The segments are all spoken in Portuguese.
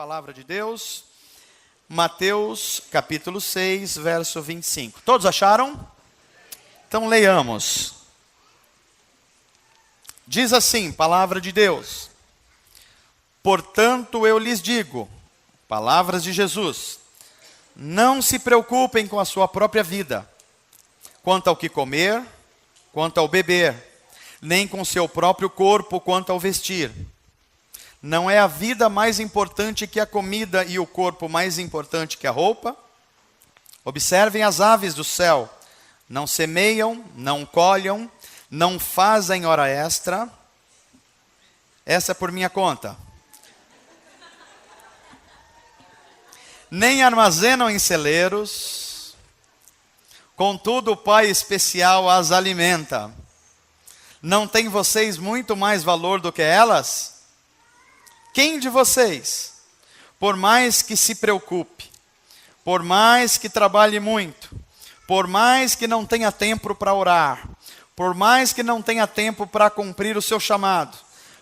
palavra de Deus, Mateus capítulo 6, verso 25. Todos acharam? Então leiamos. Diz assim, palavra de Deus: portanto eu lhes digo, palavras de Jesus, não se preocupem com a sua própria vida, quanto ao que comer, quanto ao beber, nem com seu próprio corpo quanto ao vestir. Não é a vida mais importante que a comida e o corpo mais importante que a roupa? Observem as aves do céu, não semeiam, não colhem, não fazem hora extra. Essa é por minha conta. Nem armazenam em celeiros, contudo o Pai especial as alimenta. Não tem vocês muito mais valor do que elas? Quem de vocês, por mais que se preocupe, por mais que trabalhe muito, por mais que não tenha tempo para orar, por mais que não tenha tempo para cumprir o seu chamado,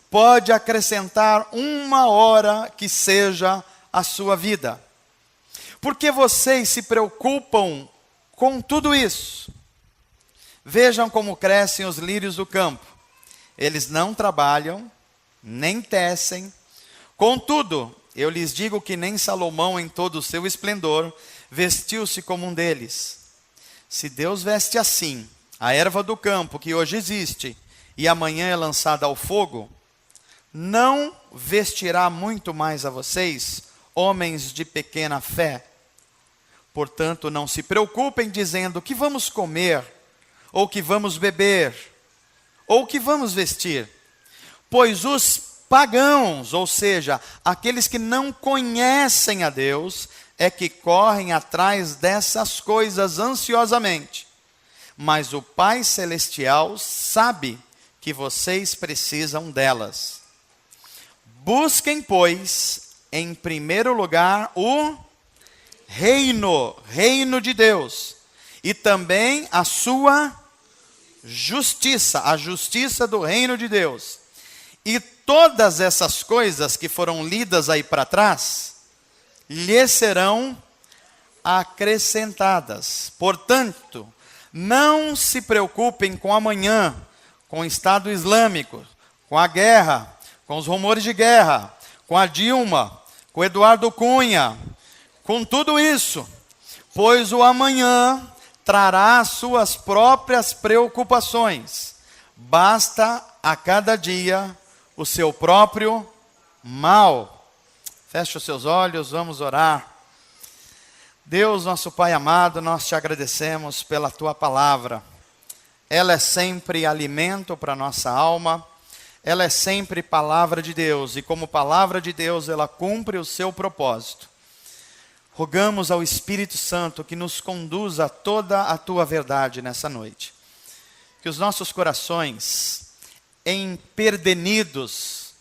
pode acrescentar uma hora que seja a sua vida? Porque vocês se preocupam com tudo isso? Vejam como crescem os lírios do campo. Eles não trabalham, nem tecem. Contudo, eu lhes digo que nem Salomão, em todo o seu esplendor, vestiu-se como um deles. Se Deus veste assim a erva do campo, que hoje existe, e amanhã é lançada ao fogo, não vestirá muito mais a vocês, homens de pequena fé? Portanto, não se preocupem dizendo que vamos comer, ou que vamos beber, ou que vamos vestir. Pois os pagãos, ou seja, aqueles que não conhecem a Deus, é que correm atrás dessas coisas ansiosamente. Mas o Pai Celestial sabe que vocês precisam delas. Busquem, pois, em primeiro lugar o reino de Deus, e também a sua justiça, a justiça do reino de Deus. E todas essas coisas que foram lidas aí para trás, lhes serão acrescentadas. Portanto, não se preocupem com amanhã, com o Estado Islâmico, com a guerra, com os rumores de guerra, com a Dilma, com o Eduardo Cunha, com tudo isso, pois o amanhã trará suas próprias preocupações. Basta a cada dia o seu próprio mal. Feche os seus olhos, vamos orar. Deus, nosso Pai amado, nós te agradecemos pela tua palavra. Ela é sempre alimento para a nossa alma, ela é sempre palavra de Deus, e como palavra de Deus, ela cumpre o seu propósito. Rogamos ao Espírito Santo que nos conduza a toda a tua verdade nessa noite. Que os nossos corações, empedernidos,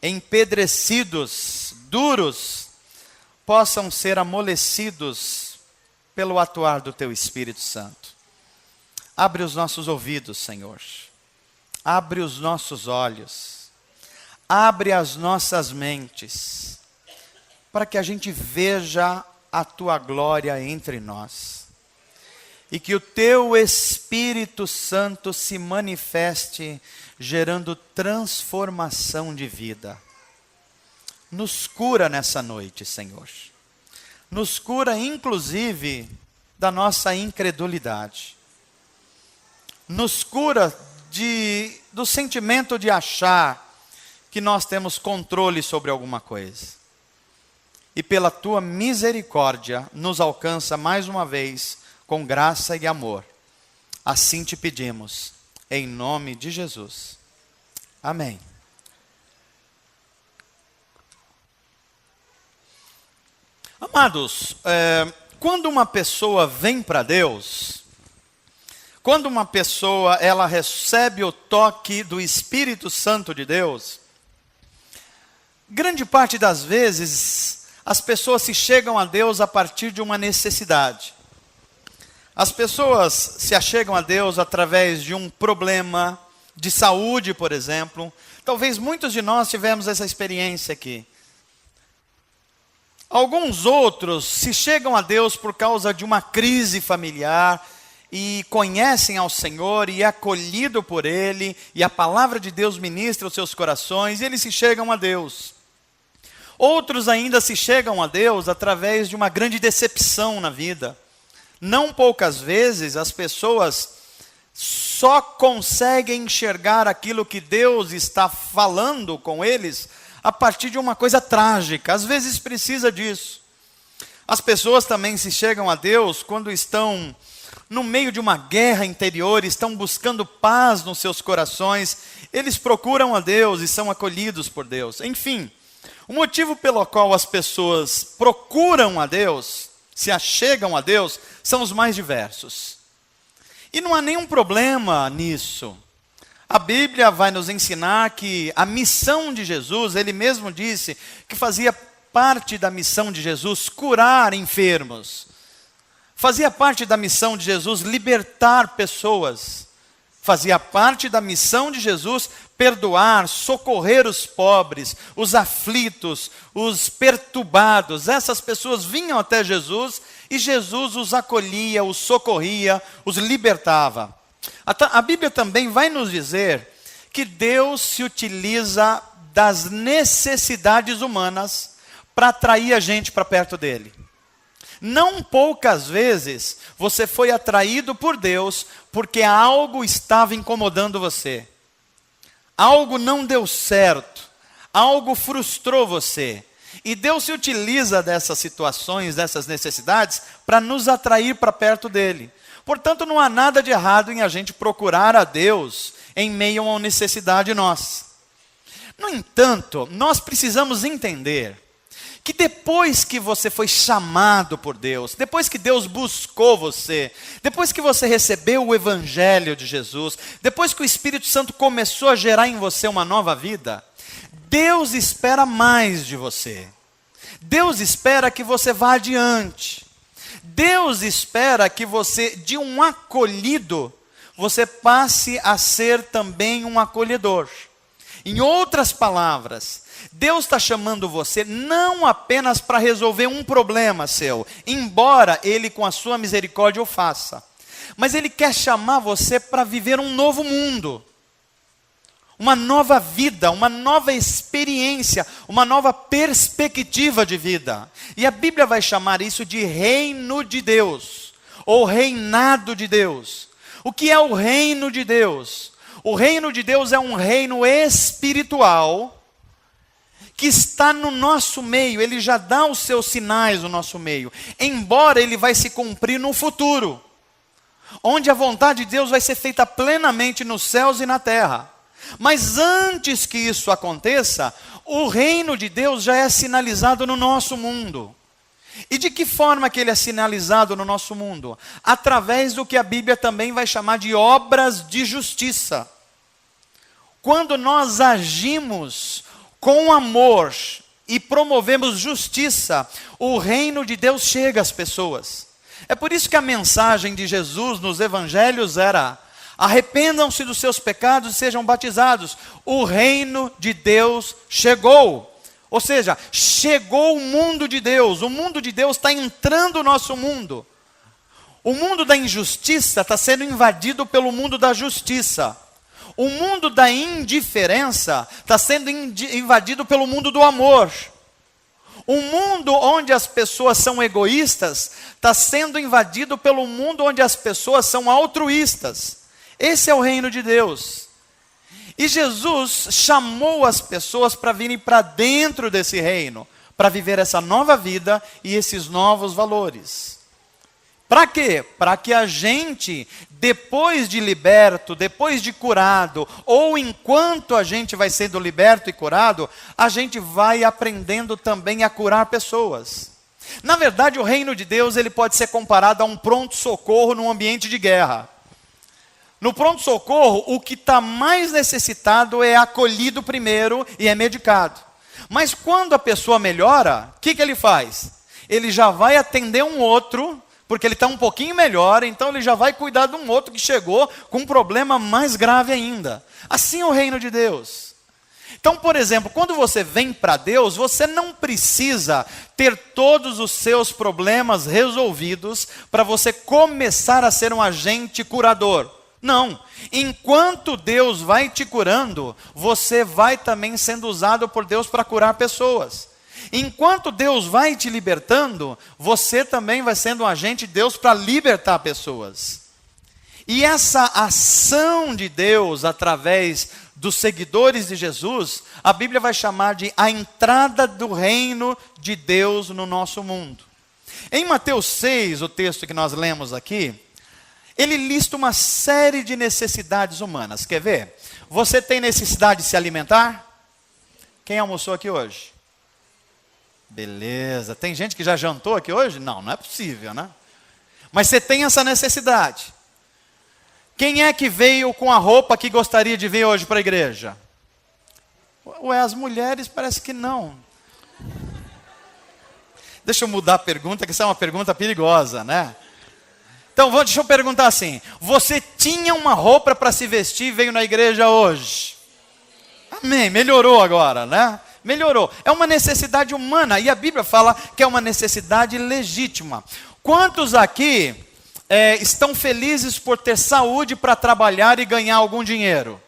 empedrecidos, duros, possam ser amolecidos pelo atuar do teu Espírito Santo. Abre os nossos ouvidos, Senhor. Abre os nossos olhos. Abre as nossas mentes, para que a gente veja a tua glória entre nós. E que o teu Espírito Santo se manifeste, gerando transformação de vida. Nos cura nessa noite, Senhor. Nos cura, inclusive, da nossa incredulidade. Nos cura do sentimento de achar que nós temos controle sobre alguma coisa. E pela tua misericórdia, nos alcança mais uma vez com graça e amor. Assim te pedimos, em nome de Jesus. Amém. Amados, quando uma pessoa vem para Deus, quando uma pessoa ela recebe o toque do Espírito Santo de Deus, grande parte das vezes as pessoas se chegam a Deus a partir de uma necessidade. As pessoas se achegam a Deus através de um problema de saúde, por exemplo. Talvez muitos de nós tivemos essa experiência aqui. Alguns outros se chegam a Deus por causa de uma crise familiar e conhecem ao Senhor e é acolhido por Ele, e a palavra de Deus ministra os seus corações e eles se chegam a Deus. Outros ainda se chegam a Deus através de uma grande decepção na vida. Não poucas vezes as pessoas só conseguem enxergar aquilo que Deus está falando com eles a partir de uma coisa trágica. Às vezes precisa disso. As pessoas também se chegam a Deus quando estão no meio de uma guerra interior, estão buscando paz nos seus corações. Eles procuram a Deus e são acolhidos por Deus. Enfim, o motivo pelo qual as pessoas procuram a Deus, se achegam a Deus, são os mais diversos. E não há nenhum problema nisso. A Bíblia vai nos ensinar que a missão de Jesus, Ele mesmo disse que fazia parte da missão de Jesus curar enfermos. Fazia parte da missão de Jesus libertar pessoas. Fazia parte da missão de Jesus perdoar, socorrer os pobres, os aflitos, os perturbados. Essas pessoas vinham até Jesus e Jesus os acolhia, os socorria, os libertava. A Bíblia também vai nos dizer que Deus se utiliza das necessidades humanas para atrair a gente para perto dele. Não poucas vezes você foi atraído por Deus porque algo estava incomodando você. Algo não deu certo, algo frustrou você. E Deus se utiliza dessas situações, dessas necessidades, para nos atrair para perto dele. Portanto, não há nada de errado em a gente procurar a Deus em meio a uma necessidade nossa. No entanto, nós precisamos entender que depois que você foi chamado por Deus, depois que Deus buscou você, depois que você recebeu o Evangelho de Jesus, depois que o Espírito Santo começou a gerar em você uma nova vida, Deus espera mais de você. Deus espera que você vá adiante. Deus espera que você, de um acolhido, você passe a ser também um acolhedor. Em outras palavras, Deus está chamando você não apenas para resolver um problema seu, embora Ele com a sua misericórdia o faça, mas Ele quer chamar você para viver um novo mundo, uma nova vida, uma nova experiência, uma nova perspectiva de vida. E a Bíblia vai chamar isso de reino de Deus, ou reinado de Deus. O que é o reino de Deus? O reino de Deus é um reino espiritual que está no nosso meio. Ele já dá os seus sinais no nosso meio, embora ele vai se cumprir no futuro, onde a vontade de Deus vai ser feita plenamente nos céus e na terra. Mas antes que isso aconteça, o reino de Deus já é sinalizado no nosso mundo. E de que forma que ele é sinalizado no nosso mundo? Através do que a Bíblia também vai chamar de obras de justiça. Quando nós agimos com amor e promovemos justiça, o reino de Deus chega às pessoas. É por isso que a mensagem de Jesus nos evangelhos era: arrependam-se dos seus pecados e sejam batizados. O reino de Deus chegou. Ou seja, chegou o mundo de Deus. O mundo de Deus está entrando no nosso mundo. O mundo da injustiça está sendo invadido pelo mundo da justiça. O mundo da indiferença está sendo invadido pelo mundo do amor. O mundo onde as pessoas são egoístas está sendo invadido pelo mundo onde as pessoas são altruístas. Esse é o reino de Deus. E Jesus chamou as pessoas para virem para dentro desse reino, para viver essa nova vida e esses novos valores. Para quê? Para que a gente, depois de liberto, depois de curado, ou enquanto a gente vai sendo liberto e curado, a gente vai aprendendo também a curar pessoas. Na verdade, o reino de Deus ele pode ser comparado a um pronto-socorro num ambiente de guerra. No pronto-socorro, o que está mais necessitado é acolhido primeiro e é medicado. Mas quando a pessoa melhora, o que ele faz? Ele já vai atender um outro, porque ele está um pouquinho melhor, então ele já vai cuidar de um outro que chegou com um problema mais grave ainda. Assim é o reino de Deus. Então, por exemplo, quando você vem para Deus, você não precisa ter todos os seus problemas resolvidos para você começar a ser um agente curador. Não. Enquanto Deus vai te curando, você vai também sendo usado por Deus para curar pessoas. Enquanto Deus vai te libertando, você também vai sendo um agente de Deus para libertar pessoas. E essa ação de Deus através dos seguidores de Jesus, a Bíblia vai chamar de a entrada do reino de Deus no nosso mundo. Em Mateus 6, o texto que nós lemos aqui, ele lista uma série de necessidades humanas. Quer ver? Você tem necessidade de se alimentar? Quem almoçou aqui hoje? Beleza. Tem gente que já jantou aqui hoje? Não, não é possível, né? Mas você tem essa necessidade. Quem é que veio com a roupa que gostaria de vir hoje para a igreja? Ué, as mulheres parece que não. Deixa eu mudar a pergunta, que essa é uma pergunta perigosa, né? Então, deixa eu perguntar assim. Você tinha uma roupa para se vestir e veio na igreja hoje? Amém, melhorou agora, né? Melhorou. É uma necessidade humana, e a Bíblia fala que é uma necessidade legítima. Quantos aqui estão felizes por ter saúde para trabalhar e ganhar algum dinheiro?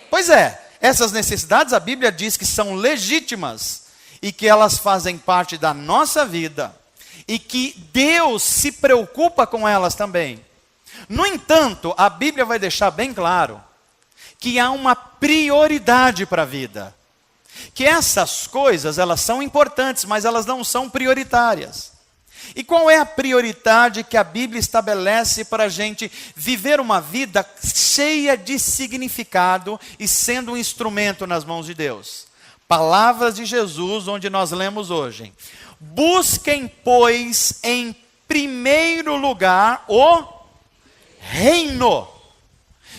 Pois é, essas necessidades a Bíblia diz que são legítimas e que elas fazem parte da nossa vida e que Deus se preocupa com elas também. No entanto, a Bíblia vai deixar bem claro que há uma prioridade para a vida. Que essas coisas, elas são importantes, mas elas não são prioritárias. E qual é a prioridade que a Bíblia estabelece para a gente viver uma vida cheia de significado e sendo um instrumento nas mãos de Deus? Palavras de Jesus, onde nós lemos hoje. Busquem, pois, em primeiro lugar o reino.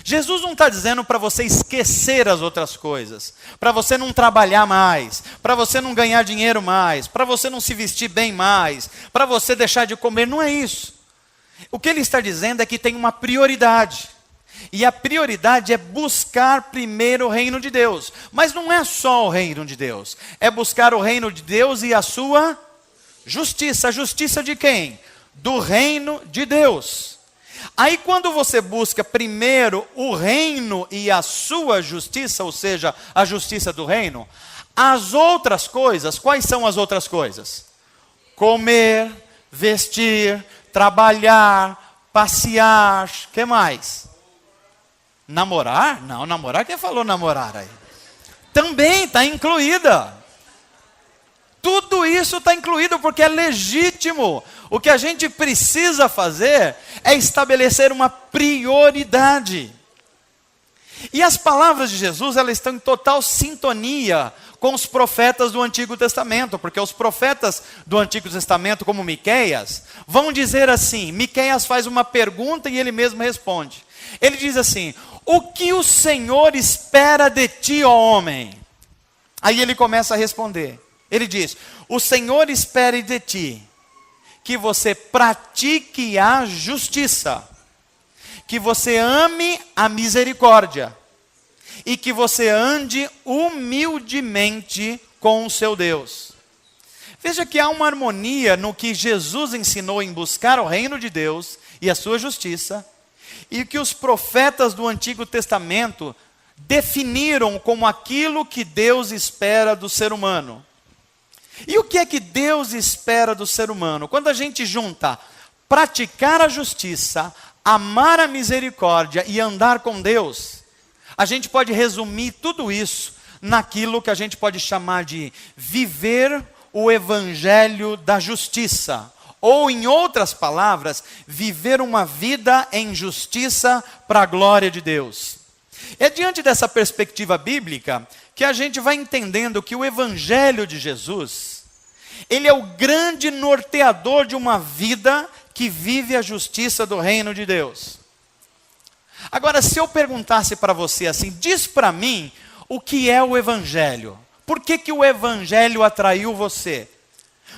Jesus não está dizendo para você esquecer as outras coisas, para você não trabalhar mais, para você não ganhar dinheiro mais, para você não se vestir bem mais, para você deixar de comer, não é isso. O que ele está dizendo é que tem uma prioridade, e a prioridade é buscar primeiro o reino de Deus. Mas não é só o reino de Deus, é buscar o reino de Deus e a sua justiça. A justiça de quem? Do reino de Deus. Aí quando você busca primeiro o reino e a sua justiça, ou seja, a justiça do reino, as outras coisas, quais são as outras coisas? Comer, vestir, trabalhar, passear, o que mais? Namorar? Não, namorar, quem falou namorar aí? Também está incluída. Tudo isso está incluído porque é legítimo. O que a gente precisa fazer é estabelecer uma prioridade. E as palavras de Jesus, elas estão em total sintonia com os profetas do Antigo Testamento, porque os profetas do Antigo Testamento, como Miqueias, vão dizer assim, Miqueias faz uma pergunta e ele mesmo responde. Ele diz assim, o que o Senhor espera de ti, ó homem? Aí ele começa a responder. Ele diz, o Senhor espera de ti que você pratique a justiça, que você ame a misericórdia e que você ande humildemente com o seu Deus. Veja que há uma harmonia no que Jesus ensinou em buscar o reino de Deus e a sua justiça, e que os profetas do Antigo Testamento definiram como aquilo que Deus espera do ser humano. E o que é que Deus espera do ser humano? Quando a gente junta praticar a justiça, amar a misericórdia e andar com Deus, a gente pode resumir tudo isso naquilo que a gente pode chamar de viver o evangelho da justiça. Ou, em outras palavras, viver uma vida em justiça para a glória de Deus. É diante dessa perspectiva bíblica que a gente vai entendendo que o evangelho de Jesus, ele é o grande norteador de uma vida que vive a justiça do reino de Deus. Agora, se eu perguntasse para você assim, diz para mim o que é o evangelho. Por que que o evangelho atraiu você?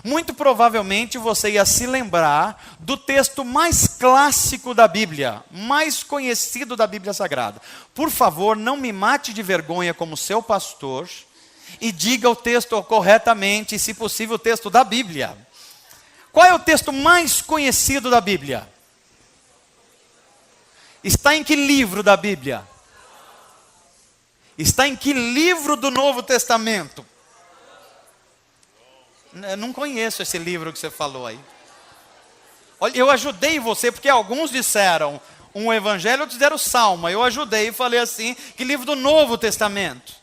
Muito provavelmente você ia se lembrar do texto mais clássico da Bíblia, mais conhecido da Bíblia Sagrada. Por favor, não me mate de vergonha como seu pastor e diga o texto corretamente, e se possível o texto da Bíblia. Qual é o texto mais conhecido da Bíblia? Está em que livro da Bíblia? Está em que livro do Novo Testamento? Eu não conheço esse livro que você falou aí. Olha, eu ajudei você, porque alguns disseram um evangelho, outros disseram Salmo. Eu ajudei e falei assim, que livro do Novo Testamento?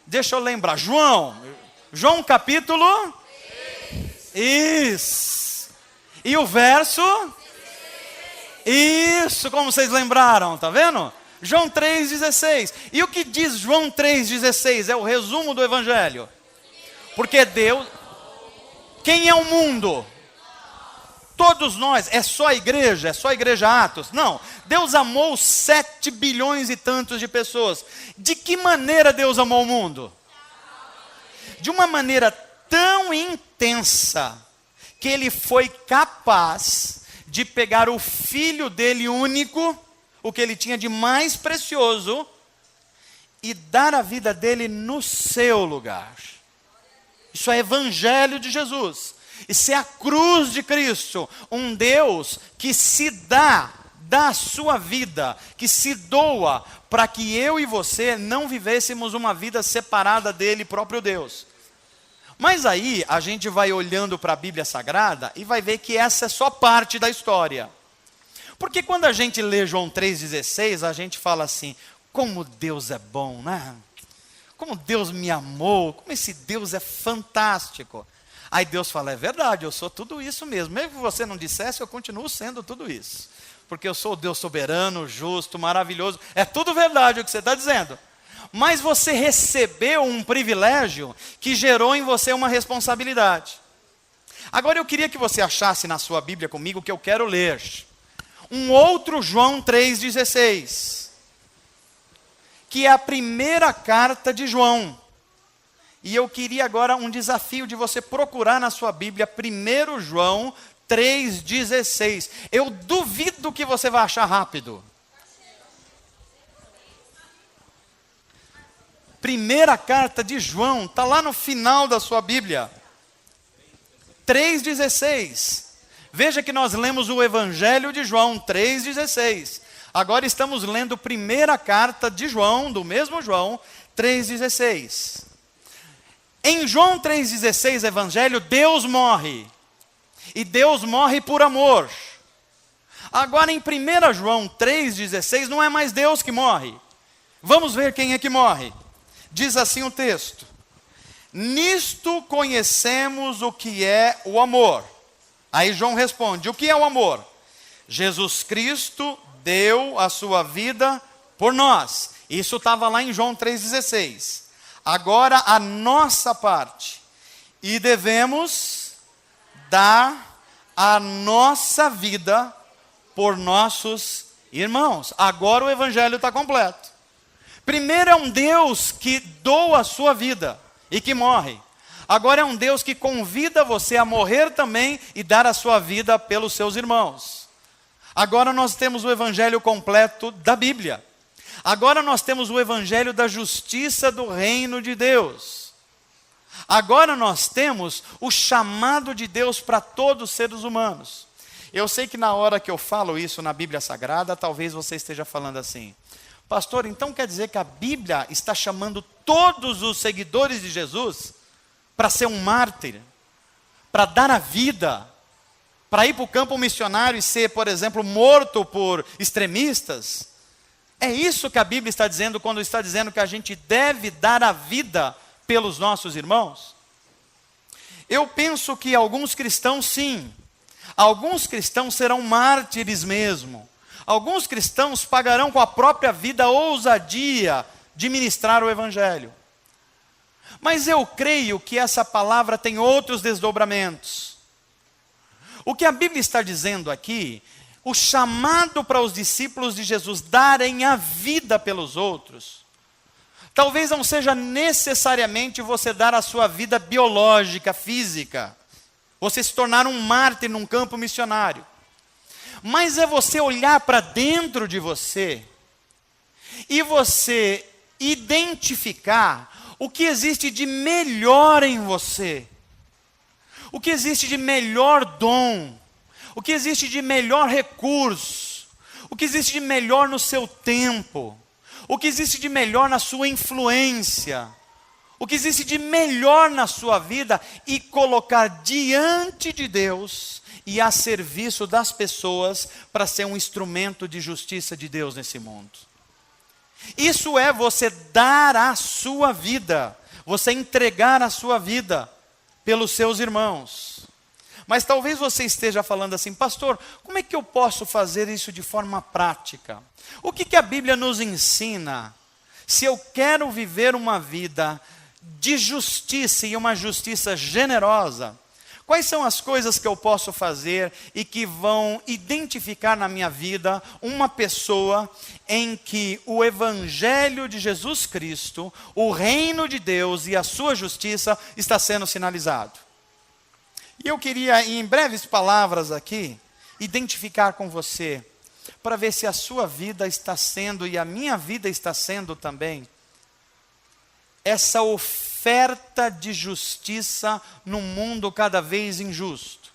Deixa eu lembrar, João capítulo? Isso. E o verso? Isso, como vocês lembraram, tá vendo? João 3,16. E o que diz João 3,16? É o resumo do evangelho. Porque Deus... Quem é o mundo? Todos nós. É só a igreja? É só a igreja Atos? Não. Deus amou 7 bilhões e tantos de pessoas. De que maneira Deus amou o mundo? De uma maneira tão intensa que Ele foi capaz de pegar o Filho dele único, o que Ele tinha de mais precioso, e dar a vida dele no seu lugar. Isso é evangelho de Jesus. Isso é a cruz de Cristo. Um Deus que se dá a sua vida, que se doa para que eu e você não vivêssemos uma vida separada dele, próprio Deus. Mas aí a gente vai olhando para a Bíblia Sagrada e vai ver que essa é só parte da história. Porque quando a gente lê João 3,16, a gente fala assim, como Deus é bom, né? Como Deus me amou, como esse Deus é fantástico. Aí Deus fala, é verdade, eu sou tudo isso mesmo. Mesmo que você não dissesse, eu continuo sendo tudo isso. Porque eu sou o Deus soberano, justo, maravilhoso. É tudo verdade o que você está dizendo. Mas você recebeu um privilégio que gerou em você uma responsabilidade. Agora eu queria que você achasse na sua Bíblia comigo o que eu quero ler. Um outro João 3,16. Que é a primeira carta de João. E eu queria agora um desafio de você procurar na sua Bíblia 1 João 3,16. Eu duvido que você vai achar rápido. Primeira carta de João, está lá no final da sua Bíblia. 3,16. Veja que nós lemos o Evangelho de João 3,16. Agora estamos lendo a primeira carta de João, do mesmo João, 3,16. Em João 3,16, Evangelho, Deus morre. E Deus morre por amor. Agora em 1 João 3,16, não é mais Deus que morre. Vamos ver quem é que morre. Diz assim o texto: nisto conhecemos o que é o amor. Aí João responde, o que é o amor? Jesus Cristo deu a sua vida por nós. Isso estava lá em João 3,16. Agora a nossa parte. E devemos dar a nossa vida por nossos irmãos. Agora o evangelho está completo. Primeiro é um Deus que doa a sua vida e que morre. Agora é um Deus que convida você a morrer também e dar a sua vida pelos seus irmãos. Agora nós temos o evangelho completo da Bíblia. Agora nós temos o evangelho da justiça do reino de Deus. Agora nós temos o chamado de Deus para todos os seres humanos. Eu sei que na hora que eu falo isso na Bíblia Sagrada, talvez você esteja falando assim, pastor, então quer dizer que a Bíblia está chamando todos os seguidores de Jesus para ser um mártir, para dar a vida, para ir para o campo missionário e ser, por exemplo, morto por extremistas? É isso que a Bíblia está dizendo quando está dizendo que a gente deve dar a vida pelos nossos irmãos? Eu penso que alguns cristãos sim, alguns cristãos serão mártires mesmo. Alguns cristãos pagarão com a própria vida a ousadia de ministrar o evangelho. Mas eu creio que essa palavra tem outros desdobramentos. O que a Bíblia está dizendo aqui, o chamado para os discípulos de Jesus darem a vida pelos outros, Talvez não seja necessariamente você dar a sua vida biológica, física, você se tornar um mártir num campo missionário. Mas é você olhar para dentro de você e você identificar o que existe de melhor em você, o que existe de melhor dom, o que existe de melhor recurso, o que existe de melhor no seu tempo, o que existe de melhor na sua influência, o que existe de melhor na sua vida e colocar diante de Deus e a serviço das pessoas para ser um instrumento de justiça de Deus nesse mundo. Isso é você dar a sua vida, você entregar a sua vida pelos seus irmãos. Mas talvez você esteja falando assim, pastor, como é que eu posso fazer isso de forma prática? O que a Bíblia nos ensina? Se eu quero viver uma vida de justiça e uma justiça generosa, quais são as coisas que eu posso fazer e que vão identificar na minha vida uma pessoa em que o Evangelho de Jesus Cristo, o reino de Deus e a sua justiça está sendo sinalizado? E eu queria, em breves palavras aqui, identificar com você, para ver se a sua vida está sendo, e a minha vida está sendo também, essa oferta de justiça num mundo cada vez injusto.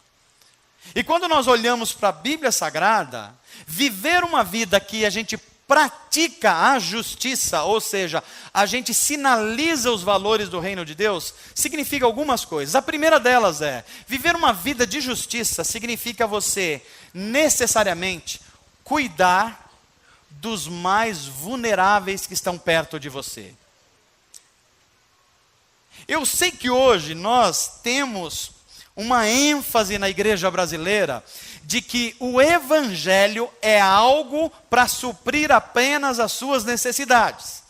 E quando nós olhamos para a Bíblia Sagrada, viver uma vida que a gente pratica a justiça, ou seja, a gente sinaliza os valores do reino de Deus, significa algumas coisas. A primeira delas é, viver uma vida de justiça significa você necessariamente cuidar dos mais vulneráveis que estão perto de você. Eu sei que hoje nós temos uma ênfase na igreja brasileira de que o evangelho é algo para suprir apenas as suas necessidades.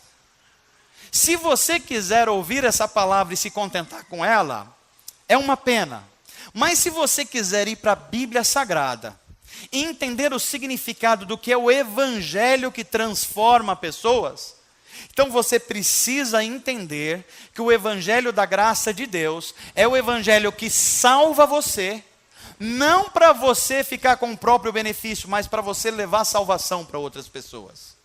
Se você quiser ouvir essa palavra e se contentar com ela, é uma pena. Mas se você quiser ir para a Bíblia Sagrada e entender o significado do que é o evangelho que transforma pessoas, então você precisa entender que o evangelho da graça de Deus é o evangelho que salva você, não para você ficar com o próprio benefício, mas para você levar salvação para outras pessoas.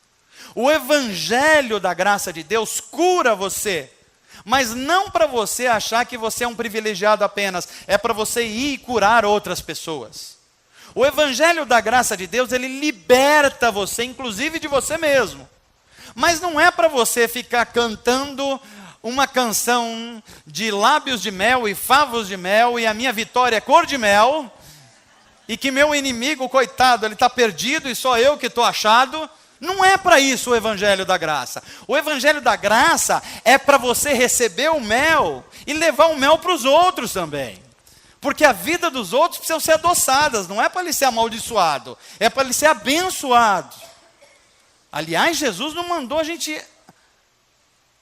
O evangelho da graça de Deus cura você, mas não para você achar que você é um privilegiado apenas, é para você ir e curar outras pessoas. O evangelho da graça de Deus, ele liberta você, inclusive de você mesmo. Mas não é para você ficar cantando uma canção de lábios de mel e favos de mel, e a minha vitória é cor de mel, e que meu inimigo, coitado, ele está perdido e só eu que estou achado. Não é para isso o evangelho da graça. O evangelho da graça é para você receber o mel e levar o mel para os outros também. Porque a vida dos outros precisa ser adoçadas, não é para ele ser amaldiçoado, é para ele ser abençoado. Aliás, Jesus não mandou a gente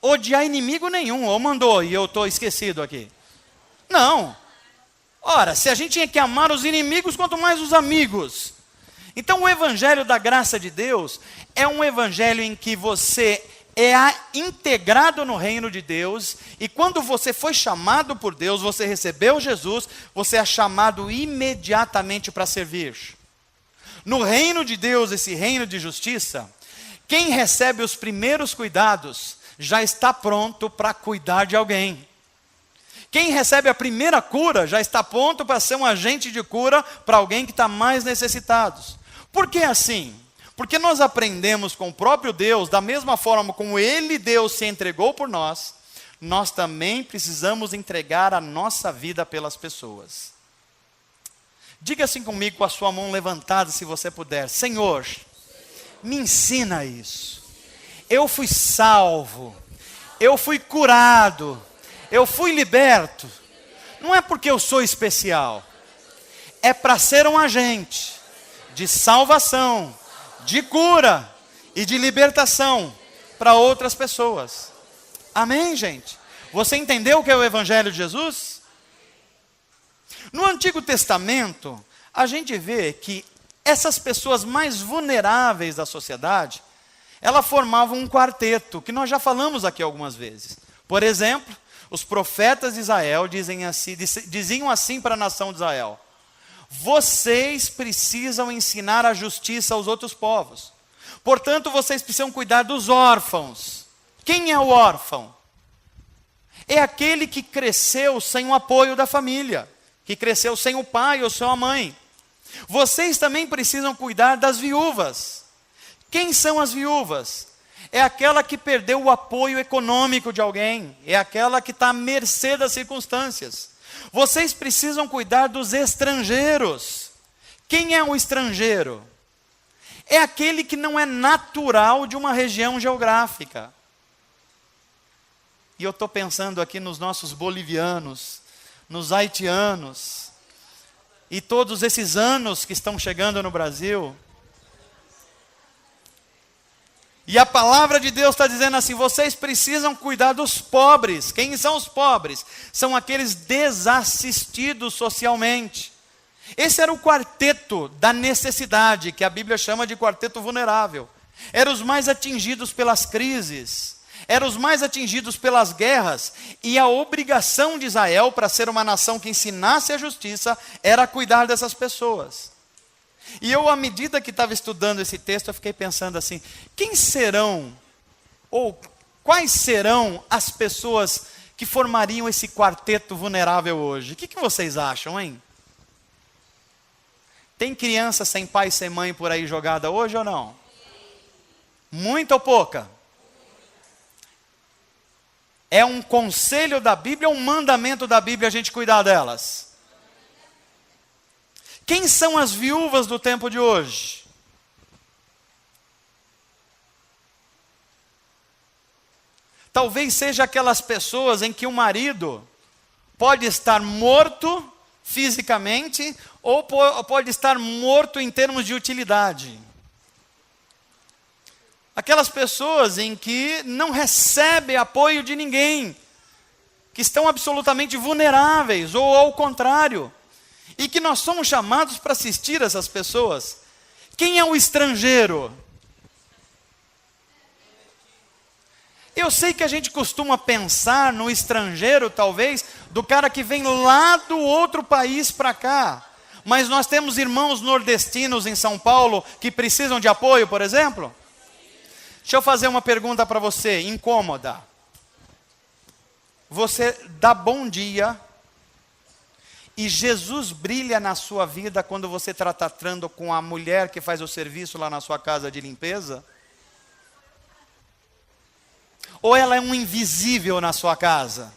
odiar inimigo nenhum, ou mandou, e eu estou esquecido aqui. Não. Ora, se a gente tinha que amar os inimigos, quanto mais os amigos. Então o evangelho da graça de Deus é um evangelho em que você é integrado no reino de Deus, e quando você foi chamado por Deus, você recebeu Jesus, você é chamado imediatamente para servir. No reino de Deus, esse reino de justiça, quem recebe os primeiros cuidados já está pronto para cuidar de alguém. Quem recebe a primeira cura já está pronto para ser um agente de cura para alguém que está mais necessitado. Por que assim? Porque nós aprendemos com o próprio Deus, da mesma forma como Ele, Deus, se entregou por nós, nós também precisamos entregar a nossa vida pelas pessoas. Diga assim comigo, com a sua mão levantada, se você puder: Senhor, me ensina isso. Eu fui salvo, eu fui curado, eu fui liberto. Não é porque eu sou especial, é para ser um agente de salvação, de cura e de libertação para outras pessoas. Amém, gente? Você entendeu o que é o Evangelho de Jesus? No Antigo Testamento, a gente vê que essas pessoas mais vulneráveis da sociedade, ela formava um quarteto, que nós já falamos aqui algumas vezes. Por exemplo, os profetas de Israel diziam assim para a nação de Israel: vocês precisam ensinar a justiça aos outros povos. Portanto, vocês precisam cuidar dos órfãos. Quem é o órfão? É aquele que cresceu sem o apoio da família, que cresceu sem o pai ou sem a mãe. Vocês também precisam cuidar das viúvas. Quem são as viúvas? É aquela que perdeu o apoio econômico de alguém, é aquela que está à mercê das circunstâncias. Vocês precisam cuidar dos estrangeiros. Quem é o estrangeiro? É aquele que não é natural de uma região geográfica. E eu estou pensando aqui nos nossos bolivianos, nos haitianos, e todos esses anos que estão chegando no Brasil. E a palavra de Deus está dizendo assim: vocês precisam cuidar dos pobres. Quem são os pobres? São aqueles desassistidos socialmente. Esse era o quarteto da necessidade, que a Bíblia chama de quarteto vulnerável. Eram os mais atingidos pelas crises, eram os mais atingidos pelas guerras, e a obrigação de Israel, para ser uma nação que ensinasse a justiça, era cuidar dessas pessoas. E eu, à medida que estava estudando esse texto, eu fiquei pensando assim: quem serão, ou quais serão as pessoas que formariam esse quarteto vulnerável hoje? O que vocês acham, hein? Tem criança sem pai e sem mãe por aí jogada hoje ou não? Muita ou pouca? É um conselho da Bíblia ou um mandamento da Bíblia a gente cuidar delas? Quem são as viúvas do tempo de hoje? Talvez seja aquelas pessoas em que o marido pode estar morto fisicamente ou pode estar morto em termos de utilidade. Aquelas pessoas em que não recebem apoio de ninguém, que estão absolutamente vulneráveis, ou ao contrário, e que nós somos chamados para assistir essas pessoas. Quem é o estrangeiro? Eu sei que a gente costuma pensar no estrangeiro, talvez, do cara que vem lá do outro país para cá. Mas nós temos irmãos nordestinos em São Paulo que precisam de apoio, por exemplo? Deixa eu fazer uma pergunta para você, incômoda. Você dá bom dia e Jesus brilha na sua vida quando você está tratando com a mulher que faz o serviço lá na sua casa de limpeza? Ou ela é um invisível na sua casa?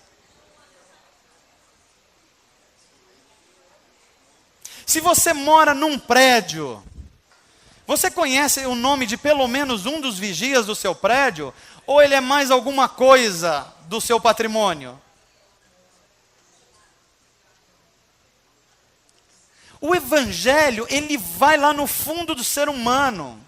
Se você mora num prédio, você conhece o nome de pelo menos um dos vigias do seu prédio? Ou ele é mais alguma coisa do seu patrimônio? O evangelho, ele vai lá no fundo do ser humano.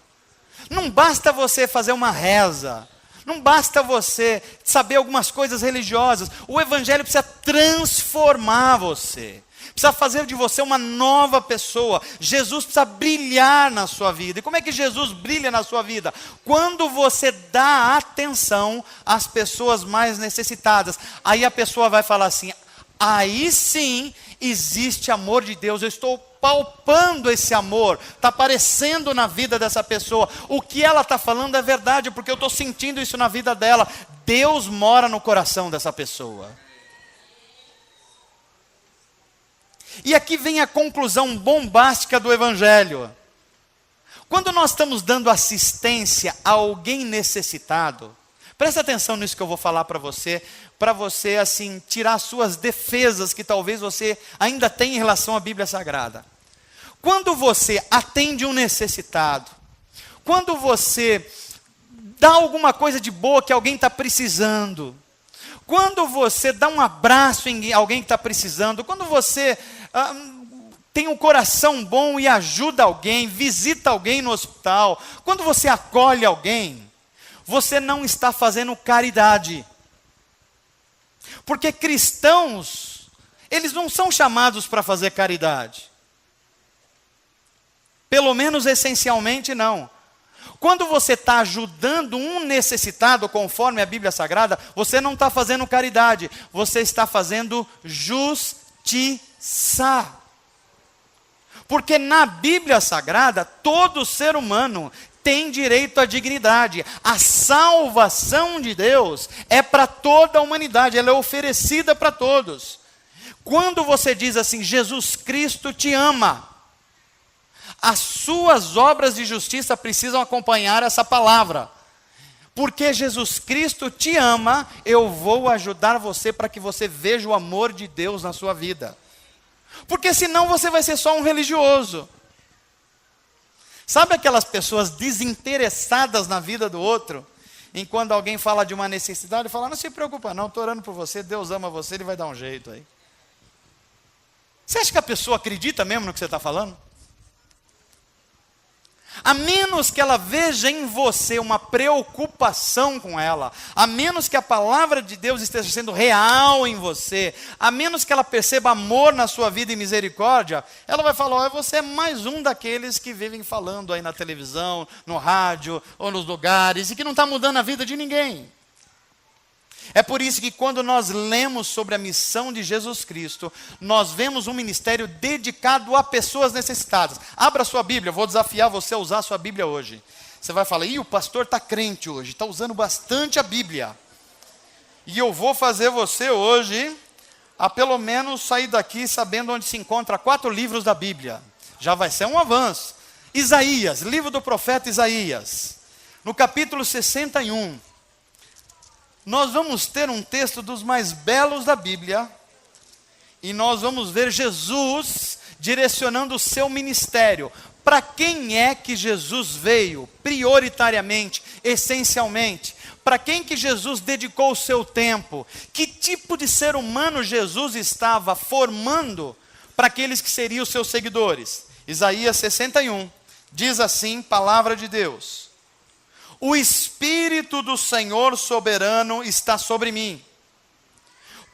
Não basta você fazer uma reza. Não basta você saber algumas coisas religiosas. O evangelho precisa transformar você. Precisa fazer de você uma nova pessoa. Jesus precisa brilhar na sua vida. E como é que Jesus brilha na sua vida? Quando você dá atenção às pessoas mais necessitadas. Aí a pessoa vai falar assim: aí sim existe amor de Deus. Eu estou palpando esse amor, está aparecendo na vida dessa pessoa. O que ela está falando é verdade, porque eu estou sentindo isso na vida dela. Deus mora no coração dessa pessoa. E aqui vem a conclusão bombástica do evangelho. Quando nós estamos dando assistência a alguém necessitado, presta atenção nisso que eu vou falar para você assim tirar suas defesas que talvez você ainda tenha em relação à Bíblia Sagrada. Quando você atende um necessitado, quando você dá alguma coisa de boa que alguém está precisando, quando você dá um abraço em alguém que está precisando, quando você tem um coração bom e ajuda alguém, visita alguém no hospital, quando você acolhe alguém, você não está fazendo caridade. Porque cristãos, eles não são chamados para fazer caridade. Pelo menos essencialmente não. Quando você está ajudando um necessitado, conforme a Bíblia Sagrada, você não está fazendo caridade, você está fazendo justiça. Porque na Bíblia Sagrada, todo ser humano tem direito à dignidade. A salvação de Deus é para toda a humanidade, ela é oferecida para todos. Quando você diz assim, Jesus Cristo te ama, as suas obras de justiça precisam acompanhar essa palavra. Porque Jesus Cristo te ama, eu vou ajudar você para que você veja o amor de Deus na sua vida. Porque senão você vai ser só um religioso. Sabe aquelas pessoas desinteressadas na vida do outro? Enquanto alguém fala de uma necessidade, fala, não se preocupa não, estou orando por você, Deus ama você, Ele vai dar um jeito aí. Você acha que a pessoa acredita mesmo no que você está falando? A menos que ela veja em você uma preocupação com ela, a menos que a palavra de Deus esteja sendo real em você, a menos que ela perceba amor na sua vida e misericórdia, ela vai falar, você é mais um daqueles que vivem falando aí na televisão, no rádio ou nos lugares e que não está mudando a vida de ninguém. É por isso que quando nós lemos sobre a missão de Jesus Cristo, nós vemos um ministério dedicado a pessoas necessitadas. Abra sua Bíblia, eu vou desafiar você a usar a sua Bíblia hoje. Você vai falar, o pastor está crente hoje, está usando bastante a Bíblia. E eu vou fazer você hoje, a pelo menos sair daqui sabendo onde se encontra 4 livros da Bíblia. Já vai ser um avanço. Isaías, livro do profeta Isaías, no capítulo 61. Nós vamos ter um texto dos mais belos da Bíblia, e nós vamos ver Jesus direcionando o seu ministério. Para quem é que Jesus veio, prioritariamente, essencialmente? Para quem que Jesus dedicou o seu tempo? Que tipo de ser humano Jesus estava formando para aqueles que seriam os seus seguidores? Isaías 61, diz assim, palavra de Deus. O Espírito do Senhor soberano está sobre mim,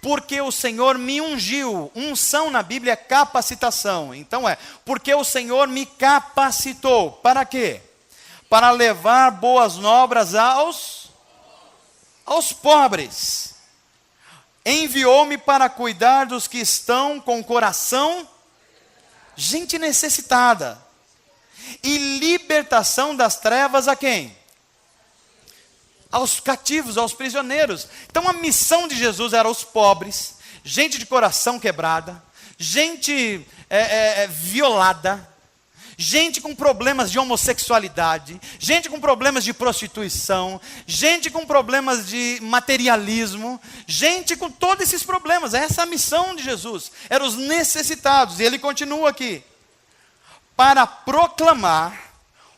porque o Senhor me ungiu. Unção na Bíblia é capacitação. Então porque o Senhor me capacitou. Para quê? Para levar boas novas aos pobres. Enviou-me para cuidar dos que estão com o coração, gente necessitada. E libertação das trevas a quem? Aos cativos, aos prisioneiros. Então a missão de Jesus era os pobres, gente de coração quebrada, gente violada, gente com problemas de homossexualidade, gente com problemas de prostituição, gente com problemas de materialismo, gente com todos esses problemas. Essa é a missão de Jesus, eram os necessitados. E ele continua aqui, para proclamar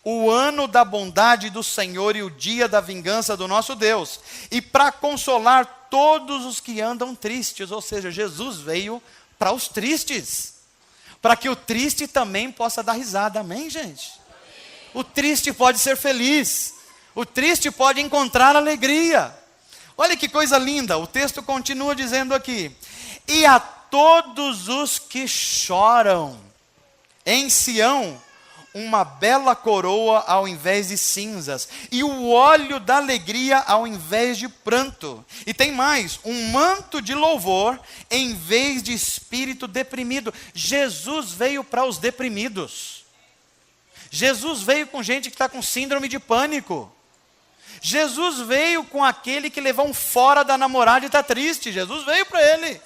o ano da bondade do Senhor e o dia da vingança do nosso Deus, e para consolar todos os que andam tristes. Ou seja, Jesus veio para os tristes, para que o triste também possa dar risada. Amém, gente? O triste pode ser feliz, o triste pode encontrar alegria. Olha que coisa linda, o texto continua dizendo aqui, e a todos os que choram em Sião, uma bela coroa ao invés de cinzas, e o óleo da alegria ao invés de pranto. E tem mais, um manto de louvor em vez de espírito deprimido. Jesus veio para os deprimidos. Jesus veio com gente que está com síndrome de pânico. Jesus veio com aquele que levou um fora da namorada e está triste. Jesus veio para ele.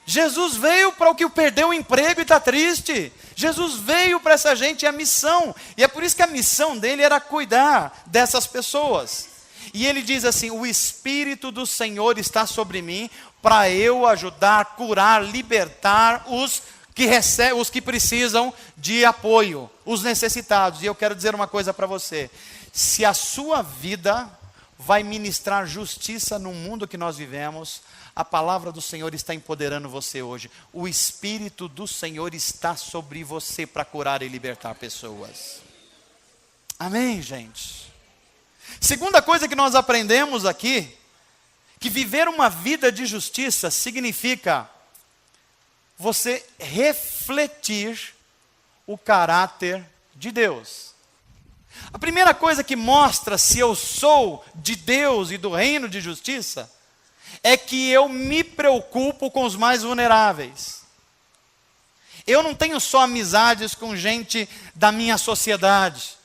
Jesus veio para o que perdeu o emprego e está triste. Jesus veio para essa gente, é a missão. E é por isso que a missão dele era cuidar dessas pessoas. E ele diz assim, o Espírito do Senhor está sobre mim, para eu ajudar, curar, libertar os que precisam de apoio, os necessitados. E eu quero dizer uma coisa para você, se a sua vida vai ministrar justiça no mundo que nós vivemos, a palavra do Senhor está empoderando você hoje. O Espírito do Senhor está sobre você para curar e libertar pessoas. Amém, gente? Segunda coisa que nós aprendemos aqui, que viver uma vida de justiça significa você refletir o caráter de Deus. A primeira coisa que mostra se eu sou de Deus e do reino de justiça é que eu me preocupo com os mais vulneráveis. Eu não tenho só amizades com gente da minha sociedade.